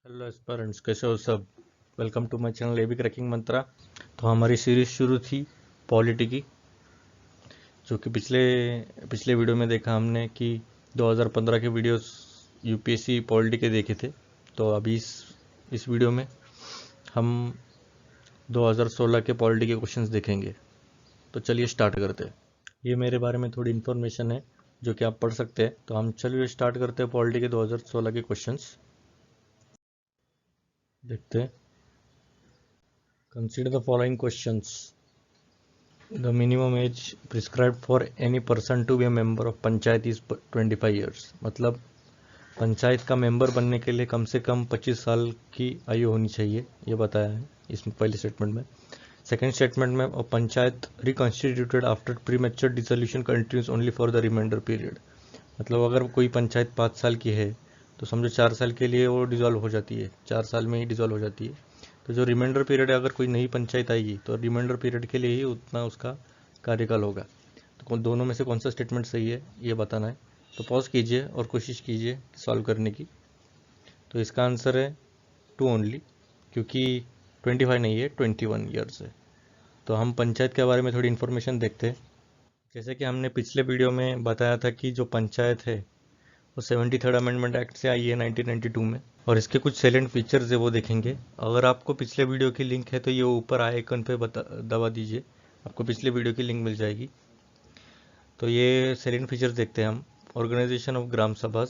Hello aspirants, कैसे हो सब। Welcome to my channel AB cracking Mantra. तो हमारी सीरीज शुरू थी पॉलिटी की, जो कि पिछले पिछले वीडियो में देखा हमने कि 2015 के वीडियोस यूपीएससी पॉलिटी के देखे थे। तो अभी इस वीडियो में हम 2016 के पॉलिटी के क्वेश्चंस देखेंगे। तो चलिए स्टार्ट करते हैं। ये मेरे बारे में थोड़ी इन्फॉर्मेशन है जो कि आप पढ़ सकते हैं। तो हम चलिए स्टार्ट करते हैं पॉलिटी के 2016 के क्वेश्चंस देखते हैं। Consider the following questions. The minimum age prescribed for any person to be a member of panchayat is 25 years। मतलब पंचायत का मेंबर बनने के लिए कम से कम 25 साल की आयु होनी चाहिए, ये बताया है इसमें पहले स्टेटमेंट में। सेकेंड स्टेटमेंट में panchayat reconstituted after premature dissolution continues only for the reminder period. मतलब अगर कोई पंचायत 5 साल की है तो समझो 4 साल के लिए वो डिसॉल्व हो जाती है, 4 साल में ही डिसॉल्व हो जाती है। तो जो रिमाइंडर पीरियड है, अगर कोई नई पंचायत आएगी तो रिमाइंडर पीरियड के लिए ही उतना उसका कार्यकाल होगा। तो दोनों में से कौन सा स्टेटमेंट सही है ये बताना है। तो पॉज कीजिए और कोशिश कीजिए सॉल्व करने की। तो इसका आंसर है 2 ओनली, क्योंकि 25 नहीं है, 21 ईयर्स है। तो हम पंचायत के बारे में थोड़ी इन्फॉर्मेशन देखते हैं। जैसे कि हमने पिछले वीडियो में बताया था कि जो पंचायत है वो 73rd अमेंडमेंट एक्ट से आई है 1992 में, और इसके कुछ सैलेंट फीचर्स है वो देखेंगे। अगर आपको पिछले वीडियो की लिंक है तो ये ऊपर आई आइकन पे दबा दीजिए, आपको पिछले वीडियो की लिंक मिल जाएगी। तो ये सैलेंट फीचर्स देखते हैं हम। ऑर्गेनाइजेशन ऑफ ग्राम सभा,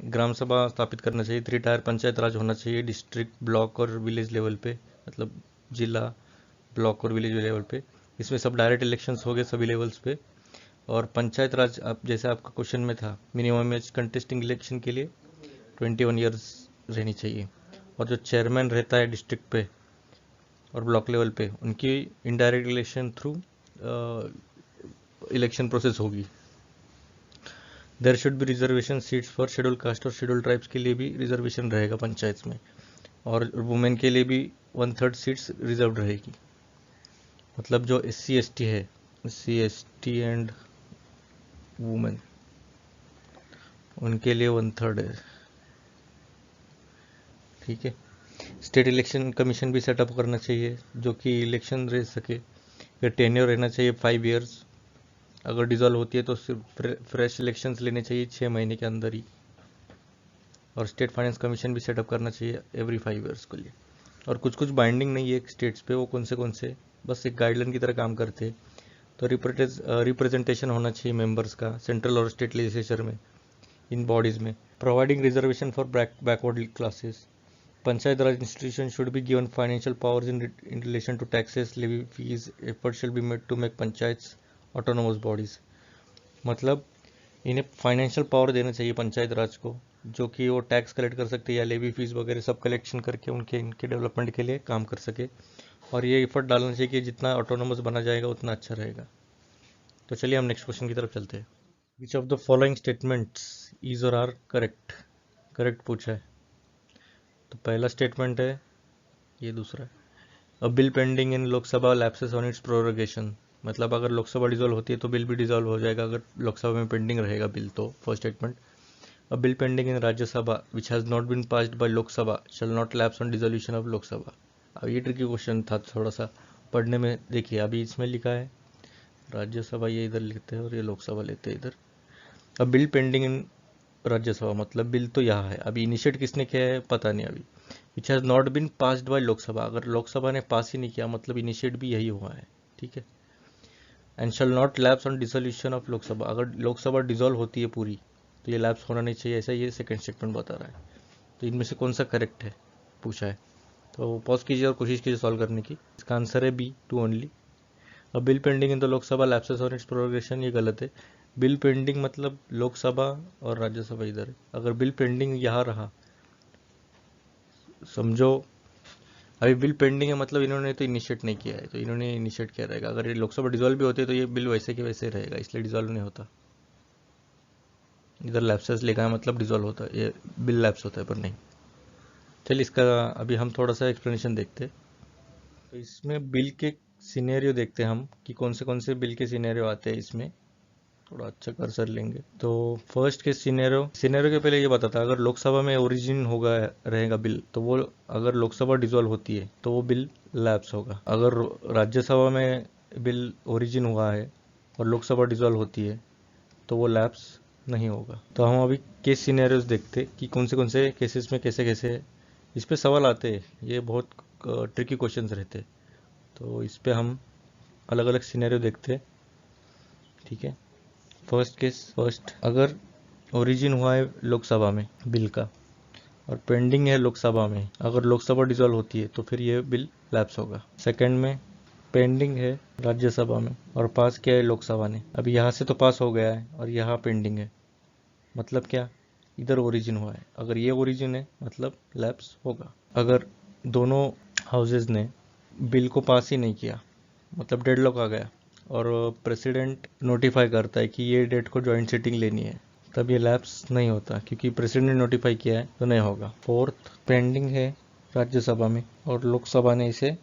ग्राम सभा स्थापित करना चाहिए। 3 टायर पंचायत राज होना चाहिए डिस्ट्रिक्ट, ब्लॉक और विलेज लेवल पे, मतलब जिला, ब्लॉक और विलेज लेवल पे। इसमें सब डायरेक्ट इलेक्शंस हो गए सभी लेवल्स पे। और पंचायत राज, आप जैसे आपका क्वेश्चन में था, मिनिमम एज कंटेस्टिंग इलेक्शन के लिए 21 ईयर्स रहनी चाहिए। और जो चेयरमैन रहता है डिस्ट्रिक्ट पे और ब्लॉक लेवल पे, उनकी indirect election through election process होगी। There should be reservation seats for schedule caste और शेड्यूल ट्राइब्स के लिए भी रिजर्वेशन रहेगा पंचायत में। और वुमेन के लिए भी 1/3 सीट्स रिजर्व रहेगी। मतलब जो SC ST है, SC ST एंड वुमेन, उनके लिए 1/3 है। ठीक है। स्टेट इलेक्शन कमीशन भी सेटअप करना चाहिए जो कि इलेक्शन रह सके। फिर टेन्योर रहना चाहिए 5 ईयर्स। अगर डिजॉल्व होती है तो सिर्फ फ्रेश इलेक्शंस लेने चाहिए 6 महीने के अंदर ही। और स्टेट फाइनेंस कमीशन भी सेटअप करना चाहिए एवरी 5 ईयर्स के लिए। और कुछ कुछ बाइंडिंग नहीं है स्टेट्स पे, वो कौन से बस एक गाइडलाइन की तरह काम करते हैं। तो रिप्रेजेंटेशन होना चाहिए मेंबर्स का सेंट्रल और स्टेट लेजिस्लेचर में, इन बॉडीज में। Providing reservation for backward classes. Panchayat raj institution should be given financial powers in relation to taxes, levy fees. Effort should be made to make panchayat autonomous bodies. मतलब इन्हें financial power देना चाहिए पंचायत राज को, जो कि वो टैक्स कलेक्ट कर सकते हैं या लेवी फीस वगैरह सब कलेक्शन करके उनके इनके डेवलपमेंट के लिए काम कर सके। और ये एफर्ट डालना चाहिए कि जितना ऑटोनोमस बना जाएगा उतना अच्छा रहेगा। तो चलिए हम नेक्स्ट क्वेश्चन की तरफ चलते हैं। Which of the following statements is और आर करेक्ट। करेक्ट पूछा है। तो पहला स्टेटमेंट है, ये दूसरा है, अ bill pending in Lok Sabha lapses on it's prorogation. मतलब अगर लोकसभा डिजोल्व होती है तो बिल भी डिजोल्व हो जाएगा अगर लोकसभा में पेंडिंग रहेगा बिल। तो first statement. A bill pending in Rajya Sabha which has not been passed by Lok Sabha shall not lapse on dissolution of Lok Sabha. अब ये ट्रिकी क्वेश्चन था थोड़ा सा पढ़ने में। देखिए अभी इसमें लिखा है राज्यसभा, ये इधर लिखते हैं और ये लोकसभा लेते हैं इधर। अब बिल पेंडिंग इन राज्यसभा मतलब बिल तो यहाँ है, अभी इनिशिएट किसने किया है पता नहीं अभी। Which has not been passed by Lok Sabha, अगर लोकसभा ने पास ही नहीं किया मतलब इनिशिएट भी यही हुआ है। ठीक है। And shall not lapse on dissolution of Lok Sabha, अगर लोकसभा डिसॉल्व होती है पूरी तो ये लैप्स होना नहीं चाहिए, ऐसा ये सेकंड स्टेटमेंट बता रहा है। तो इनमें से कौन सा करेक्ट है पूछा है। तो पॉज कीजिए और कोशिश कीजिए सॉल्व करने की। इसका आंसर है बी, 2 ओनली। अब bill pending in the Lok Sabha lapses on it's progression, ये गलत है। बिल पेंडिंग मतलब लोकसभा और राज्यसभा इधर है। अगर बिल पेंडिंग यहाँ रहा, समझो अभी बिल पेंडिंग है मतलब इन्होंने तो इनिशिएट नहीं किया है, तो इन्होंने इनिशिएट किया रहेगा। अगर ये लोकसभा डिसॉल्व भी होती है तो ये बिल वैसे के वैसे रहेगा, इसलिए डिसॉल्व नहीं होता। इधर लैप्सेस लिखा है मतलब डिसॉल्व होता है, ये बिल लैप्स होता है पर नहीं। चलिए इसका अभी हम थोड़ा सा एक्सप्लेनेशन देखते हैं। तो इसमें बिल के सिनेरियो देखते हैं हम कि कौन से बिल के सिनेरियो आते हैं इसमें। थोड़ा अच्छा कर्सर लेंगे। तो फर्स्ट के सिनेरियो के पहले ये बताता, अगर लोकसभा में ओरिजिन होगा रहेगा बिल, तो वो अगर लोकसभा डिसॉल्व होती है तो वो बिल लैप्स होगा। अगर राज्यसभा में बिल ओरिजिन हुआ है और लोकसभा डिसॉल्व होती है तो वो लैप्स नहीं होगा। तो हम अभी केस सिनेरियोज देखते कि कौन से केसेस में कैसे कैसे इस पे सवाल आते हैं। ये बहुत ट्रिकी क्वेश्चंस रहते, तो इस पे हम अलग अलग सिनेरियो देखते हैं। ठीक है, फर्स्ट, अगर ओरिजिन हुआ है लोकसभा में बिल का और पेंडिंग है लोकसभा में, अगर लोकसभा डिसॉल्व होती है तो फिर ये बिल लैप्स होगा। सेकंड में पेंडिंग है राज्यसभा में और पास किया है लोकसभा ने, अभी यहाँ से तो पास हो गया है और यहाँ पेंडिंग है, मतलब क्या, इधर ओरिजिन हुआ है, अगर ये ओरिजिन है मतलब लैप्स होगा। अगर दोनों हाउसेज ने बिल को पास ही नहीं किया, मतलब डेडलॉक आ गया और प्रेसिडेंट नोटिफाई करता है कि ये डेट को जॉइंट सिटिंग लेनी है, तब ये लैप्स नहीं होता क्योंकि प्रेसिडेंट ने नोटिफाई किया है तो नहीं होगा। फोर्थ, पेंडिंग है राज्यसभा में और लोकसभा ने इसे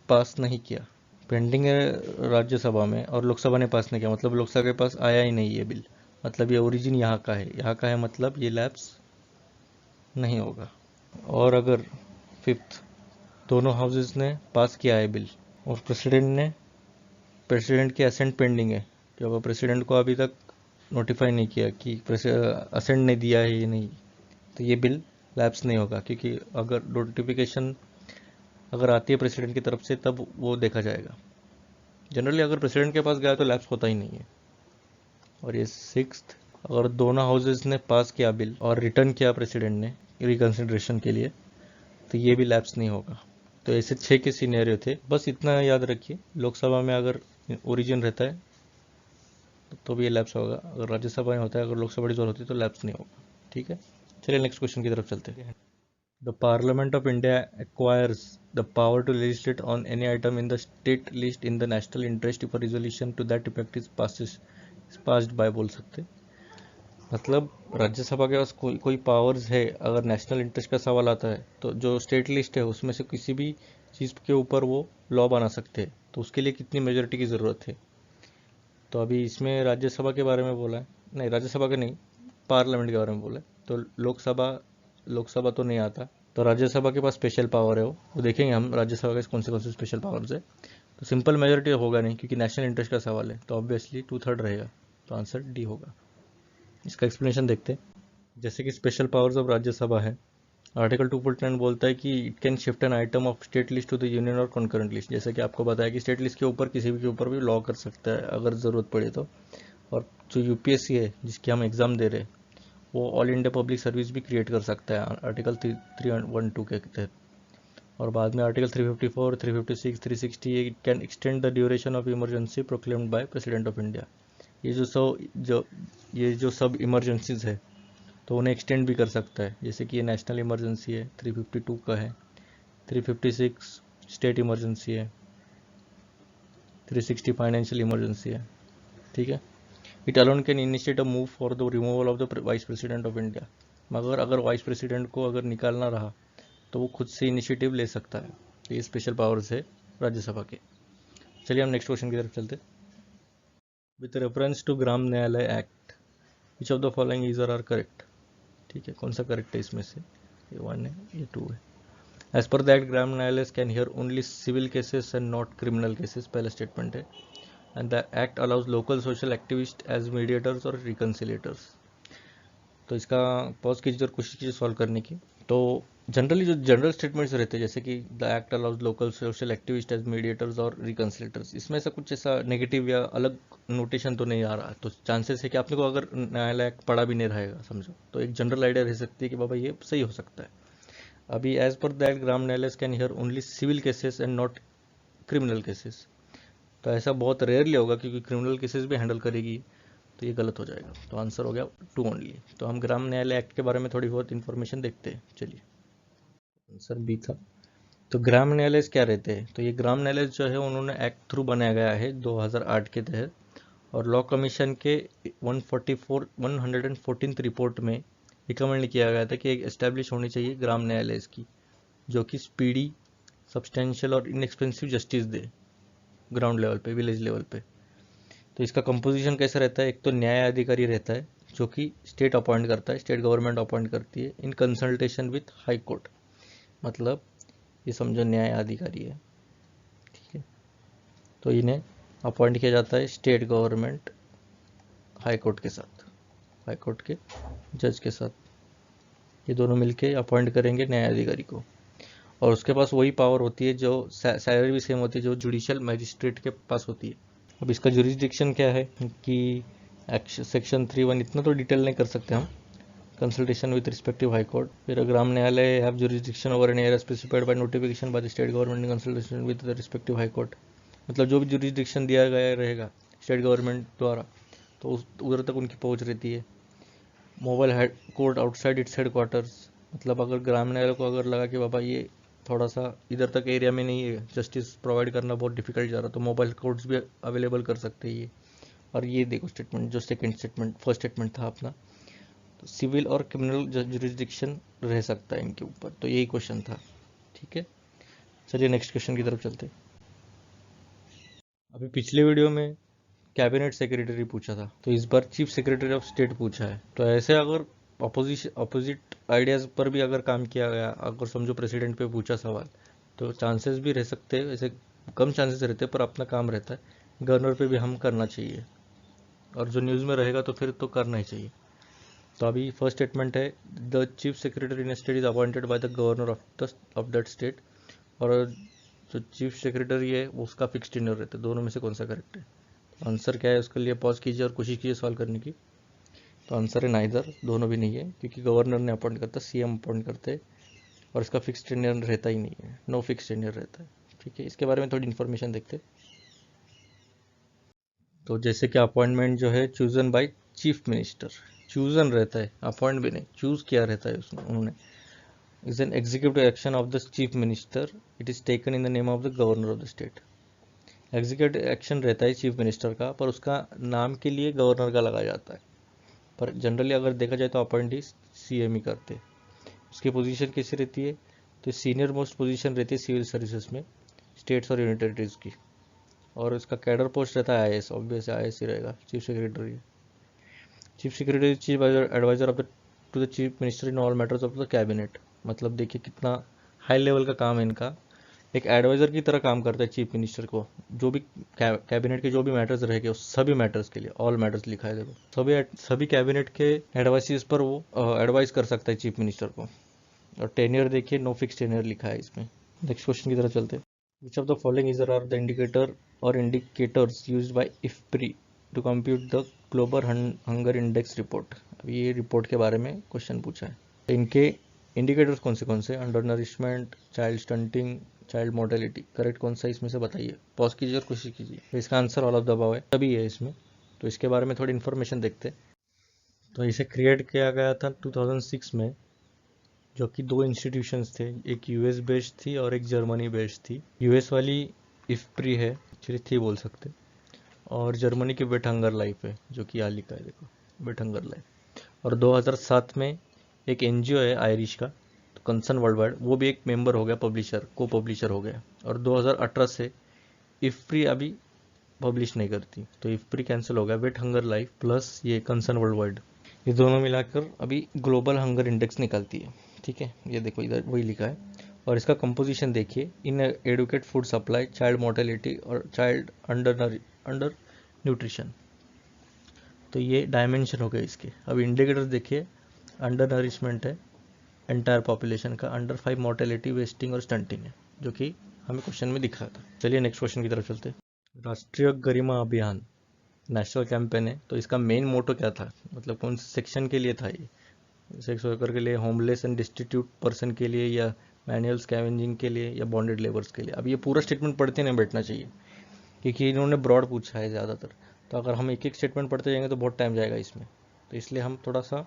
पास नहीं किया, पेंडिंग है राज्यसभा में और लोकसभा ने पास नहीं किया, मतलब लोकसभा के पास आया ही नहीं ये बिल, मतलब ये ओरिजिन यहाँ का है मतलब ये लैप्स नहीं होगा। और अगर फिफ्थ, दोनों हाउसेस ने पास किया है बिल और प्रेसिडेंट की असेंट पेंडिंग है, कि अगर प्रेसिडेंट को अभी तक नोटिफाई नहीं किया कि असेंट नहीं दिया है ये नहीं, तो ये बिल लैप्स नहीं होगा, क्योंकि अगर नोटिफिकेशन अगर आती है प्रेसिडेंट की तरफ से तब वो देखा जाएगा। जनरली अगर प्रेसिडेंट के पास गया तो लैप्स होता ही नहीं है। और ये सिक्स्थ, अगर दोनों हाउसेस ने पास किया बिल और रिटर्न किया प्रेसिडेंट ने रिकंसिडरेशन के लिए, तो ये भी लैप्स नहीं होगा। तो ऐसे 6 के सिनेरियो थे, बस इतना याद रखिए, लोकसभा में अगर ओरिजिन रहता है तो भी ये लैप्स होगा, अगर राज्यसभा में होता है, अगर लोकसभा डिसॉल्व होती है तो लैप्स नहीं होगा। ठीक है, चलिए नेक्स्ट क्वेश्चन की तरफ चलते हैं। The parliament of India acquires the power to legislate on any item in the state list in the national interest if a resolution to that effect is passed by, बोल सकते, मतलब राज्यसभा के पास कोई powers है, अगर नेशनल इंटरेस्ट का सवाल आता है तो जो स्टेट लिस्ट है उसमें से किसी भी चीज़ के ऊपर वो लॉ बना सकते हैं, तो उसके लिए कितनी मेजोरिटी की ज़रूरत है। तो अभी इसमें राज्यसभा के बारे में बोला है, नहीं राज्यसभा के नहीं, पार्लियामेंट के बारे में बोला है, तो लोकसभा तो नहीं आता, तो राज्यसभा के पास स्पेशल पावर है वो देखेंगे हम राज्यसभा के कौन से स्पेशल पावर्स है। तो सिंपल मेजोरिटी होगा नहीं क्योंकि नेशनल इंटरेस्ट का सवाल है, तो ऑब्वियसली 2/3 रहेगा, तो आंसर डी होगा। इसका एक्सप्लेनेशन देखते हैं। जैसे कि स्पेशल पावर्स ऑफ राज्यसभा है, आर्टिकल 2.9 बोलता है कि it can shift an item of state list to the union और कॉन्करेंट लिस्ट, जैसे कि आपको बताया कि स्टेट लिस्ट के ऊपर किसी भी के ऊपर भी लॉ कर सकता है अगर ज़रूरत पड़े तो। और जो यूपीएससी है जिसकी हम एग्ज़ाम दे रहे हैं, वो ऑल इंडिया पब्लिक सर्विस भी क्रिएट कर सकता है आर्टिकल 312 के तहत। और बाद में article 354, 356, 360, it can extend the duration of emergency proclaimed by president of India. ये जो सब इमरजेंसीज है तो उन्हें एक्सटेंड भी कर सकता है, जैसे कि ये नेशनल इमरजेंसी है 352 का है, 356 स्टेट इमरजेंसी है, 360 फाइनेंशियल इमरजेंसी है। ठीक है, it alone can initiate a move for the removal of the vice president of India, मगर अगर वाइस प्रेसिडेंट को अगर निकालना रहा तो वो खुद से इनिशिएटिव ले सकता है। तो ये स्पेशल पावर्स है राज्यसभा के। चलिए हम नेक्स्ट क्वेश्चन की तरफ चलते। With reference to Gram Nyayalaya act which of the following is are correct. ठीक है, कौन सा करेक्ट है इसमें से, ये 1 है ये 2 है। As per that Gram Nyayalaya can hear only civil cases and not criminal cases, पहला स्टेटमेंट है। And the act allows local social activist as mediators और रिकन्सिलेटर्स। तो इसका पॉज कीजिए और कोशिश कीजिए सॉल्व करने की। तो जनरली जो जनरल स्टेटमेंट्स रहते हैं, जैसे कि the act allows local social activist as mediators और रिकन्सिलेटर्स, इसमें से कुछ ऐसा नेगेटिव या अलग नोटेशन तो नहीं आ रहा, तो चांसेस है कि आपने को अगर न्यायालय एक्ट पढ़ा भी नहीं रहेगा समझो, तो एक जनरल आइडिया रह सकती है कि बाबा ये सही हो सकता है। अभी as per that Gram Nyayalaya can hear only civil cases and not criminal cases, तो ऐसा बहुत रेयरली होगा क्योंकि क्रिमिनल केसेस भी हैंडल करेगी, तो ये गलत हो जाएगा। तो आंसर हो गया 2 ओनली। तो हम ग्राम न्यायालय एक्ट के बारे में थोड़ी बहुत इन्फॉर्मेशन देखते हैं। चलिए, आंसर बी था। तो ग्राम न्यायालय क्या रहते हैं, तो ये ग्राम न्यायालय जो है उन्होंने एक्ट थ्रू बनाया गया है 2008 के तहत, और लॉ कमीशन के 114th रिपोर्ट में रिकमेंड किया गया था कि एक एस्टेब्लिश होनी चाहिए ग्राम न्यायालय की, जो कि स्पीडी, सब्सटेंशियल और इनएक्सपेंसिव जस्टिस दे ग्राउंड लेवल पे, विलेज लेवल पे। तो इसका कंपोजिशन कैसा रहता है, एक तो न्यायाधिकारी रहता है जो कि स्टेट अपॉइंट करता है, स्टेट गवर्नमेंट अपॉइंट करती है in consultation with high court, मतलब ये समझो न्यायाधिकारी है, ठीक है। तो इन्हें अपॉइंट किया जाता है स्टेट गवर्नमेंट हाई कोर्ट के साथ, हाई कोर्ट के जज के साथ, ये दोनों मिलके अपॉइंट करेंगे न्यायाधिकारी को। और उसके पास वही पावर होती है जो सैलरी भी सेम होती है जो जुडिशियल मैजिस्ट्रेट के पास होती है। अब इसका जुरिस्डिक्शन क्या है कि सेक्शन 3(1) इतना तो डिटेल नहीं कर सकते हम, consultation with respective high court, फिर ग्राम न्यायालय have jurisdiction over an area specified by notification by the state government in consultation with the respective high court, मतलब जो भी जुरिस्डिक्शन दिया गया रहेगा स्टेट गवर्नमेंट द्वारा तो उधर तक उनकी पहुंच रहती है। Mobile head court outside its head quarters, मतलब अगर ग्राम न्यायालय को अगर लगा कि बाबा ये थोड़ा सा इधर तक एरिया में नहीं है, जस्टिस प्रोवाइड करना बहुत डिफिकल्ट जा रहा, तो मोबाइल कोर्ट्स भी अवेलेबल कर सकते हैं ये। और ये देखो स्टेटमेंट, जो सेकंड स्टेटमेंट फर्स्ट स्टेटमेंट था अपना, तो सिविल और क्रिमिनल जुरिस्डिक्शन रह सकता है इनके ऊपर, तो यही क्वेश्चन था, ठीक है। चलिए नेक्स्ट क्वेश्चन की तरफ चलते। अभी पिछले वीडियो में कैबिनेट सेक्रेटरी पूछा था, तो इस बार चीफ सेक्रेटरी ऑफ स्टेट पूछा है। तो ऐसे अगर अपोजिट आइडियाज पर भी अगर काम किया गया, अगर समझो प्रेसिडेंट पे पूछा सवाल, तो चांसेस भी रह सकते हैं, वैसे कम चांसेस रहते हैं पर अपना काम रहता है, गवर्नर पे भी हम करना चाहिए, और जो न्यूज़ में रहेगा तो फिर तो करना ही चाहिए। तो अभी फर्स्ट स्टेटमेंट है, the chief secretary in state is appointed by the governor of that state, और जो चीफ सेक्रेटरी है उसका फिक्स टेन्योर रहता है। दोनों में से कौन सा करेक्ट है? आंसर क्या है उसके लिए पॉज कीजिए और कोशिश कीजिए सॉल्व करने की। तो आंसर है नाइदर, दोनों भी नहीं है, क्योंकि गवर्नर ने अपॉइंट करता, सीएम अपॉइंट करते हैं, और इसका फिक्स टेन्योर रहता ही नहीं है, नो फिक्स टेन्योर रहता है, ठीक है। इसके बारे में थोड़ी इन्फॉर्मेशन देखते। तो जैसे कि अपॉइंटमेंट जो है chosen by chief minister, chosen रहता है, अपॉइंट भी नहीं, चूज किया रहता है उसने, उन्होंने, is an executive action of the chief minister, it is taken in the name of the governor of the state. Executive action रहता है चीफ मिनिस्टर का, पर उसका नाम के लिए गवर्नर का लगाया जाता है, पर जनरली अगर देखा जाए तो अपॉइंटी सीएम ही करते हैं। उसकी पोजीशन कैसी रहती है, तो सीनियर मोस्ट पोजीशन रहती है सिविल सर्विसेज में, स्टेट्स और यूनियन टेरिटरीज की, और इसका कैडर पोस्ट रहता है आईएएस, ऑब्वियस आईएएस ही रहेगा, chief secretary. Chief secretary chief adviser of the to the chief minister in all matters of the cabinet, मतलब देखिए कितना हाई लेवल का काम है इनका, एक एडवाइजर की तरह काम करता है चीफ मिनिस्टर को, जो भी कैबिनेट के जो भी मैटर्स रहेंगे उस सभी मैटर्स के लिए, ऑल मैटर्स लिखा है देखो, सभी कैबिनेट के एडवाइसेस पर वो एडवाइस कर सकता है चीफ मिनिस्टर को। और टेन्योर देखिए, नो फिक्स टेन्योर लिखा है इसमें। नेक्स्ट क्वेश्चन की तरफ चलते हैं। Which of the following is are the indicator और indicators used by IFPRI to compute the global hunger index report. अभी ये रिपोर्ट के बारे में क्वेश्चन पूछा है, तो इनके इंडिकेटर्स कौन से, under nourishment, child stunting, child mortality, correct कौन सा इसमें से बताइए, पॉज कीजिए और कोशिश कीजिए। तो इसका answer all of the above है, तभी है इसमें। तो इसके बारे में थोड़ी इन्फॉर्मेशन देखते हैं। तो इसे क्रिएट किया गया था 2006 में, जो कि दो इंस्टीट्यूशंस थे, एक यूएस बेस्ड थी और एक जर्मनी बेस्ड थी। यूएस वाली इफ्प्री है, एक्चुअली थी बोल सकते, और जर्मनी की वेट हंगर लाइफ है, जो कि यहाँ लिखा है देखो, वेट हंगर लाइफ। और 2007 में एक एनजीओ है आयरिश का, तो कंसर्न वर्ल्ड वाइड, वो भी एक मेंबर हो गया, पब्लिशर, को पब्लिशर हो गया। और 2018 से इफ्प्री अभी पब्लिश नहीं करती, तो इफ्प्री कैंसिल हो गया। वेट हंगर लाइफ प्लस ये कंसर्न वर्ल्ड वाइड, ये दोनों मिलाकर अभी ग्लोबल हंगर इंडेक्स निकालती है, ठीक है। ये देखो इधर वही लिखा है, और इसका कंपोजिशन देखिए, inadequate food supply, child mortality और चाइल्ड अंडर न्यूट्रिशन। तो ये डायमेंशन हो गए इसके। अब इंडिकेटर्स देखिए, अंडर नरिशमेंट है एंटायर पॉपुलेशन का, अंडर 5 मोर्टेलिटी, वेस्टिंग और स्टंटिंग है, जो कि हमें क्वेश्चन में दिखा था। चलिए नेक्स्ट क्वेश्चन की तरफ चलते हैं। राष्ट्रीय गरिमा अभियान नेशनल कैंपेन है, तो इसका मेन मोटो क्या था, मतलब कौन से सेक्शन के लिए था ये, सेक्स वर्कर के लिए, होमलेस एंड डिस्टिट्यूट पर्सन के लिए, या मैनुअल स्कैवेंजिंग के लिए, या बॉन्डेड लेबर्स के लिए। अब ये पूरा स्टेटमेंट पढ़ते नहीं बैठना चाहिए, क्योंकि इन्होंने ब्रॉड पूछा है ज़्यादातर, तो अगर हम एक एक स्टेटमेंट पढ़ते जाएंगे तो बहुत टाइम जाएगा इसमें, तो इसलिए हम थोड़ा सा,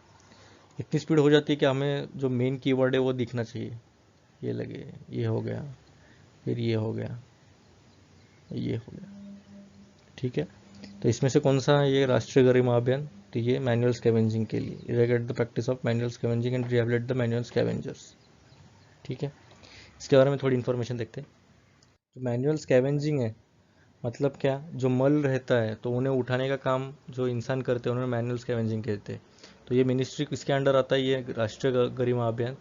इतनी स्पीड हो जाती है कि हमें जो मेन कीवर्ड है वो दिखना चाहिए। ये लगे, ये हो गया, फिर ये हो गया, ये हो गया, ठीक है। तो इसमें से कौन सा है ये राष्ट्रीय गरिमा अभियान, तो ये मैनुअल स्कैवेंजिंग के लिए, eradicate the practice of manual scavenging and rehabilitate the manual scavengers, ठीक है। इसके बारे में थोड़ी इन्फॉर्मेशन देखते हैं। जो मैनुअल स्कैवेंजिंग है मतलब क्या, जो मल रहता है तो उन्हें उठाने का काम जो इंसान करते हैं उन्हें मैनुअल स्कैवेंजिंग कहते हैं। तो ये मिनिस्ट्री किसके अंडर आता है, ये राष्ट्रीय गरिमा अभियान।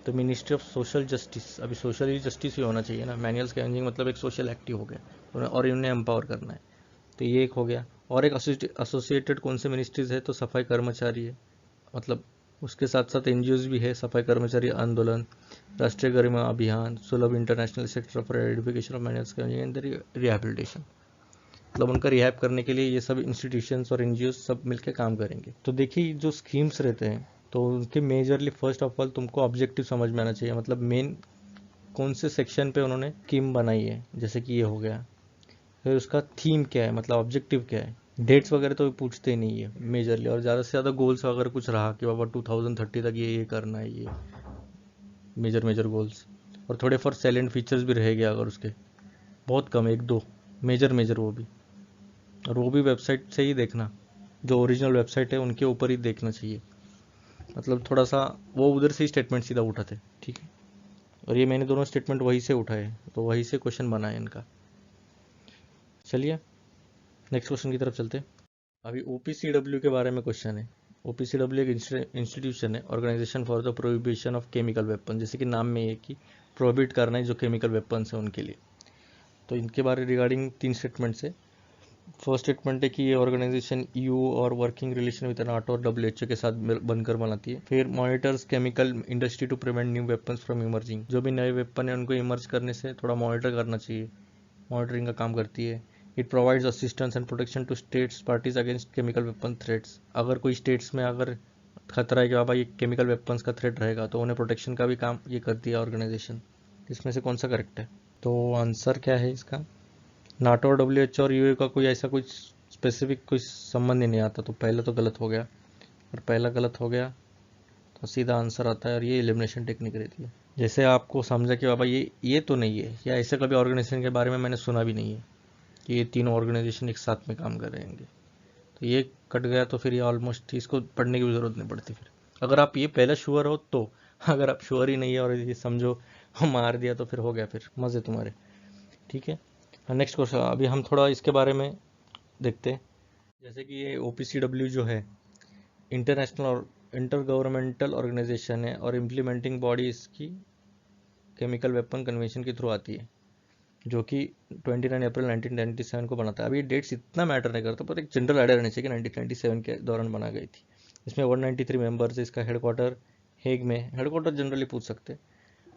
तो मिनिस्ट्री ऑफ सोशल जस्टिस, अभी सोशल जस्टिस ही होना चाहिए ना, मैनुअल स्कैवेंजिंग मतलब एक सोशल एक्टिव हो गया और इन्हें एम्पावर करना है। तो ये एक हो गया। और एक एसोसिएटेड कौन से मिनिस्ट्रीज है, तो सफाई कर्मचारी है, मतलब उसके साथ साथ एनजीओज भी है, सफाई कर्मचारी आंदोलन, राष्ट्रीय गरिमा अभियान, सुलभ international sector for identification of manual scavenging and rehabilitation. मतलब उनका रिहैब करने के लिए ये सब इंस्टीट्यूशंस और एनजीओ सब मिलकर काम करेंगे। तो देखिए जो स्कीम्स रहते हैं तो उनके मेजरली फर्स्ट ऑफ ऑल तुमको ऑब्जेक्टिव समझ में आना चाहिए, मतलब मेन कौन से सेक्शन पे उन्होंने स्कीम बनाई है, जैसे कि ये हो गया। फिर उसका थीम क्या है, मतलब ऑब्जेक्टिव क्या है। डेट्स वगैरह तो पूछते ही नहीं है मेजरली, और ज़्यादा से ज़्यादा गोल्स अगर कुछ रहा कि बाबा 2030 तक ये करना है, ये मेजर मेजर गोल्स। और थोड़े फॉर साइलेंट फीचर्स भी रहेंगे अगर उसके, बहुत कम, एक दो मेजर मेजर वो भी। और वो भी वेबसाइट से ही देखना, जो ओरिजिनल वेबसाइट है उनके ऊपर ही देखना चाहिए, मतलब थोड़ा सा वो उधर से ही स्टेटमेंट सीधा उठाते, ठीक है। और ये मैंने दोनों स्टेटमेंट वहीं से उठाए, तो वहीं से क्वेश्चन बना है इनका। चलिए नेक्स्ट क्वेश्चन की तरफ चलते हैं। अभी ओपीसीडब्ल्यू के बारे में क्वेश्चन है। ओपीसीडब्ल्यू एक इंस्टीट्यूशन है, organisation for the prohibition of chemical weapon, जैसे कि नाम में ये कि प्रोहिबिट करना है जो केमिकल वेपन्स है उनके लिए। तो इनके बारे रिगार्डिंग 3 स्टेटमेंट्स है। फर्स्ट स्टेटमेंट है कि ये ऑर्गेनाइजेशन ईयू और वर्किंग रिलेशन विद नाटो और डब्ल्यूएचओ के साथ बनकर बनाती है। फिर monitors chemical industry to prevent new weapons from emerging, जो भी नए वेपन है उनको इमर्ज करने से थोड़ा मॉनिटर करना चाहिए, मॉनिटरिंग का काम करती है। It provides assistance and protection to states parties against chemical weapon threats, अगर कोई स्टेट्स में अगर खतरा है कि बाबा ये केमिकल वेपन्स का थ्रेट रहेगा तो उन्हें प्रोटेक्शन का भी काम ये करती है ऑर्गेनाइजेशन। इसमें से कौन सा करेक्ट है, तो आंसर क्या है इसका, नाटो और डब्ल्यूएचओ और यूए का कोई ऐसा कुछ स्पेसिफिक कोई संबंध ही नहीं आता, तो पहला तो गलत हो गया। और पहला गलत हो गया तो सीधा आंसर आता है, और ये एलिमिनेशन टेक्निक रहती है। जैसे आपको समझा कि बाबा ये तो नहीं है, या ऐसे कभी ऑर्गेनाइजेशन के बारे में मैंने सुना भी नहीं है कि ये तीनों ऑर्गेनाइजेशन एक साथ में काम कर रहेंगे, तो ये कट गया, तो फिर ये ऑलमोस्ट इसको पढ़ने की भी ज़रूरत नहीं पड़ती फिर, अगर आप ये पहले श्योर हो तो। अगर आप श्योर ही नहीं है और ये समझो मार दिया तो फिर हो गया, फिर मज़े तुम्हारे, ठीक है। नेक्स्ट क्वेश्चन, अभी हम थोड़ा इसके बारे में देखते हैं। जैसे कि ये ओपीसीडब्ल्यू जो है इंटरनेशनल और इंटर गवर्नमेंटल ऑर्गेनाइजेशन है, और इम्प्लीमेंटिंग बॉडी इसकी केमिकल वेपन कन्वेंशन के थ्रू आती है, जो कि 29 अप्रैल 1997 को बनाता है। अभी डेट्स इतना मैटर नहीं करता, पर एक जनरल आइडिया रहना चाहिए कि 1997 के दौरान बना गई थी। इसमें 193 मेंबर्स है, इसका हेडक्वार्टर हेग में, हेडक्वार्टर जनरली पूछ सकते हैं।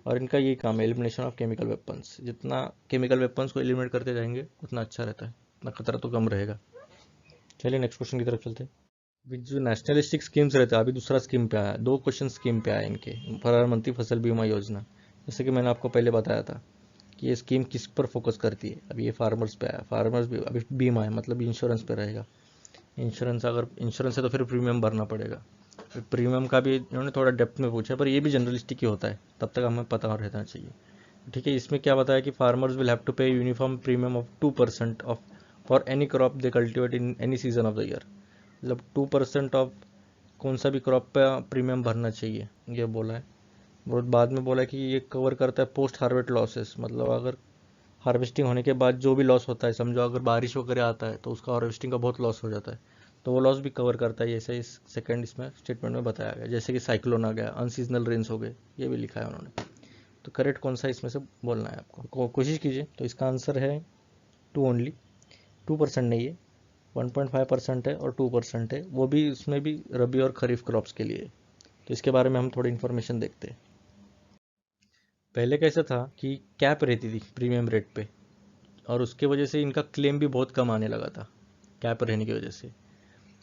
और इनका यही काम है, एलिमिनेशन ऑफ केमिकल वेपन्स, जितना केमिकल वेपन्स को एलिमिनेट करते जाएंगे उतना अच्छा रहता है, उतना खतरा तो कम रहेगा। चलिए नेक्स्ट क्वेश्चन की तरफ चलते हैं। अभी जो नेशनलिस्टिक स्कीम्स रहते हैं, अभी दूसरा स्कीम पे आया, 2 क्वेश्चन स्कीम पे आए इनके, प्रधानमंत्री फसल बीमा योजना। जैसे कि मैंने आपको पहले बताया था कि ये स्कीम किस पर फोकस करती है, अभी ये फार्मर्स पे आया, फार्मर्स भी अभी बीमा है, मतलब इंश्योरेंस पे रहेगा। इंश्योरेंस, अगर इंश्योरेंस है तो फिर प्रीमियम भरना पड़ेगा। प्रीमियम का भी इन्होंने थोड़ा डेप्थ में पूछा, पर ये भी जनरलिस्टिक ही होता है, तब तक हमें पता रहना चाहिए, ठीक है। इसमें क्या बताया कि फार्मर्स विल हैव टू पे uniform premium of 2% of for any crop they cultivate in any season of the year, मतलब 2% ऑफ कौन सा भी क्रॉप पे प्रीमियम भरना चाहिए, ये बोला है। बहुत बाद में बोला है कि ये कवर करता है पोस्ट हार्वेस्ट लॉसेस, मतलब अगर हार्वेस्टिंग होने के बाद जो भी लॉस होता है, समझो अगर बारिश वगैरह आता है तो उसका हार्वेस्टिंग का बहुत लॉस हो जाता है, तो वो लॉस भी कवर करता है, ऐसे इस सेकंड इसमें स्टेटमेंट में बताया गया। जैसे कि साइक्लोन आ गया, अनसीजनल रेन्स हो गए, ये भी लिखा है उन्होंने। तो करेक्ट कौन सा इसमें से बोलना है आपको, कोशिश कीजिए। तो इसका आंसर है 2 ओनली, 2% नहीं है, 1.5% है और 2% है, वो भी उसमें भी रबी और खरीफ क्रॉप्स के लिए। तो इसके बारे में हम थोड़ी इन्फॉर्मेशन देखते हैं। पहले कैसा था कि कैप रहती थी प्रीमियम रेट पे, और उसके वजह से इनका क्लेम भी बहुत कम आने लगा था, कैप रहने की वजह से।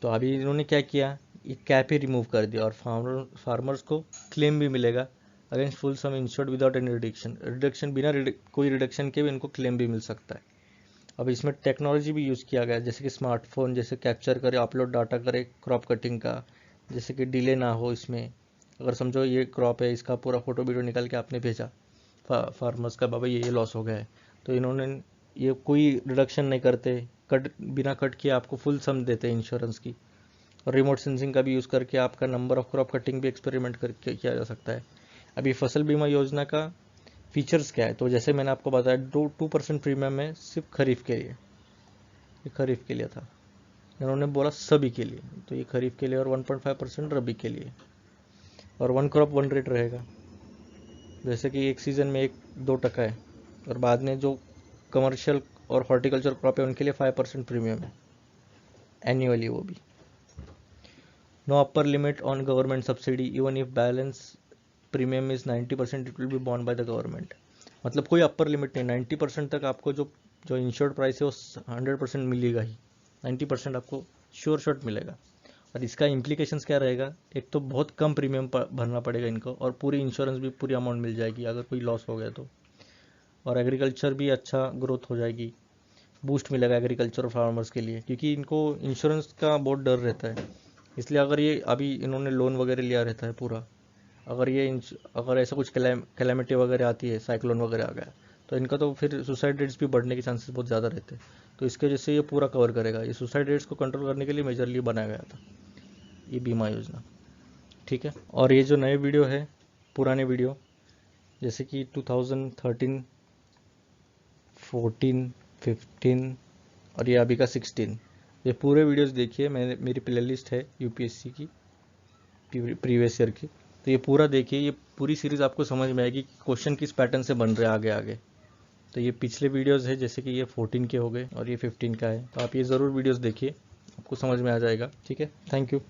तो अभी इन्होंने क्या किया, ये कैप ही रिमूव कर दिया, और फार्मर्स को क्लेम भी मिलेगा अगेंस्ट फुल सम इंश्योर्ड विदाउट एनी रिडक्शन बिना कोई रिडक्शन के भी इनको क्लेम भी मिल सकता है। अब इसमें टेक्नोलॉजी भी यूज़ किया गया है, जैसे कि स्मार्टफोन जैसे कैप्चर करे, अपलोड डाटा करे क्रॉप कटिंग का, जैसे कि डिले ना हो इसमें। अगर समझो ये क्रॉप है, इसका पूरा फोटो वीडियो निकाल के आपने भेजा फार्मर्स का, बाबा ये लॉस हो गया है, तो इन्होंने ये कोई रिडक्शन नहीं करते, कट बिना कट किए आपको फुल सम देते हैं इंश्योरेंस की। और रिमोट सेंसिंग का भी यूज़ करके आपका नंबर ऑफ क्रॉप कटिंग भी एक्सपेरिमेंट करके किया जा सकता है। अभी फसल बीमा योजना का फीचर्स क्या है, तो जैसे मैंने आपको बताया 2% प्रीमियम है सिर्फ खरीफ के लिए, ये खरीफ के लिए था। इन्होंने बोला सभी के लिए, तो ये खरीफ के लिए और 1.5% रबी के लिए, और 1 क्रॉप 1 रेट रहेगा। जैसे कि एक सीज़न में 1-2% है, और बाद में जो कमर्शियल और हॉर्टिकल्चर क्रॉप है उनके लिए 5% प्रीमियम है एन्युअली, वो भी। No upper limit on government subsidy even if balance premium is 90%, it will be borne by the government. मतलब कोई अपर लिमिट नहीं, 90% तक आपको जो जो इंश्योर्ड प्राइस है वो 100% मिलेगा ही, 90% आपको श्योर शॉट मिलेगा। और इसका इम्प्लीकेशंस क्या रहेगा, एक तो बहुत कम प्रीमियम भरना पड़ेगा इनको, और पूरी इंश्योरेंस भी पूरी अमाउंट मिल जाएगी अगर कोई लॉस हो गया तो। और एग्रीकल्चर भी अच्छा ग्रोथ हो जाएगी, बूस्ट मिलेगा एग्रीकल्चर फार्मर्स के लिए, क्योंकि इनको इंश्योरेंस का बहुत डर रहता है। इसलिए अगर ये अभी इन्होंने लोन वगैरह लिया रहता है पूरा, अगर ऐसा कुछ कैलेमिटी वगैरह आती है, साइक्लोन वगैरह आ गया, तो इनका तो फिर सुसाइड रेट्स भी बढ़ने के चांसेस बहुत ज़्यादा रहते हैं। तो इसके वजह से ये पूरा कवर करेगा। ये सुसाइड रेट्स को कंट्रोल करने के लिए मेजरली बनाया गया था ये बीमा योजना, ठीक है। और ये जो नए वीडियो है, पुराने वीडियो जैसे कि 2013, 14, 15 और ये अभी का 16, ये पूरे वीडियोस देखिए। मेरी प्लेलिस्ट है यूपीएससी की प्रीवियस ईयर की, तो ये पूरा देखिए। ये पूरी सीरीज़ आपको समझ में आएगी कि क्वेश्चन किस पैटर्न से बन रहे हैं आगे आगे। तो ये पिछले वीडियोस है, जैसे कि ये 14 के हो गए और ये 15 का है, तो आप ये ज़रूर वीडियोस देखिए, आपको समझ में आ जाएगा, ठीक है। Thank you.